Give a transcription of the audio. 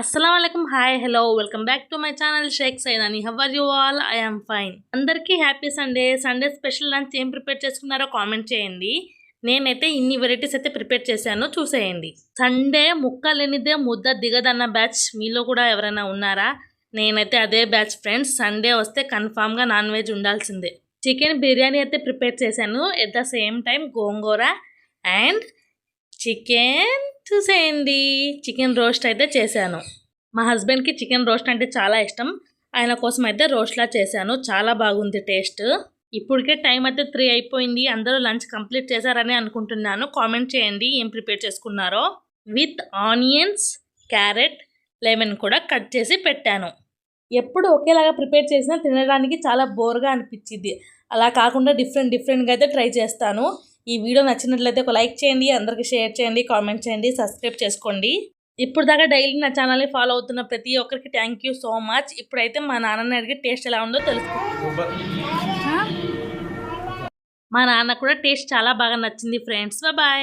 అస్సలాముఅలైకుం hi hello welcome back to my channel Shaik Saidani. How are you all? I am fine. అందరికీ happy Sunday. Sunday special lunch ఏం prepare చేసుకున్నారో comment చేయండి. నేనైతే ఇన్ని varieties అయితే prepare చేశాను, చూసేయండి. సండే ముక్క లేనిదే ముద్ద దిగదన్న బ్యాచ్ మీలో కూడా ఎవరైనా ఉన్నారా? నేనైతే అదే బ్యాచ్ ఫ్రెండ్స్. సండే వస్తే కన్ఫామ్గా నాన్ వెజ్ ఉండాల్సిందే. చికెన్ బిర్యానీ అయితే ప్రిపేర్ చేశాను. At the same time gongura and chicken చూసేయండి. చికెన్ రోస్ట్ అయితే చేశాను. మా హస్బెండ్కి చికెన్ రోస్ట్ అంటే చాలా ఇష్టం. ఆయన కోసం అయితే రోస్ట్లా చేశాను. చాలా బాగుంది టేస్ట్. ఇప్పటికే టైం అయితే 3 అయిపోయింది. అందరూ లంచ్ కంప్లీట్ చేశారని అనుకుంటున్నాను. కామెంట్ చేయండి ఏం ప్రిపేర్ చేసుకున్నారో. విత్ ఆనియన్స్, క్యారెట్, లెమన్ కూడా కట్ చేసి పెట్టాను. ఎప్పుడు ఒకేలాగా ప్రిపేర్ చేసినా తినడానికి చాలా బోర్గా అనిపించింది. అలా కాకుండా డిఫరెంట్గా అయితే ట్రై చేస్తాను. ఈ వీడియో నచ్చినట్లయితే ఒక లైక్ చేయండి, అందరికీ షేర్ చేయండి, కామెంట్ చేయండి, సబ్స్క్రైబ్ చేసుకోండి. ఇప్పుడు దాకా డైలీ నా ఛానల్ని ఫాలో అవుతున్న ప్రతి ఒక్కరికి థ్యాంక్ యూ సో మచ్. ఇప్పుడైతే మా నాన్నని అడిగి టేస్ట్ ఎలా ఉందో తెలుసుకుంటాం. మా నాన్న కూడా టేస్ట్ చాలా బాగా నచ్చింది ఫ్రెండ్స్. బాయ్.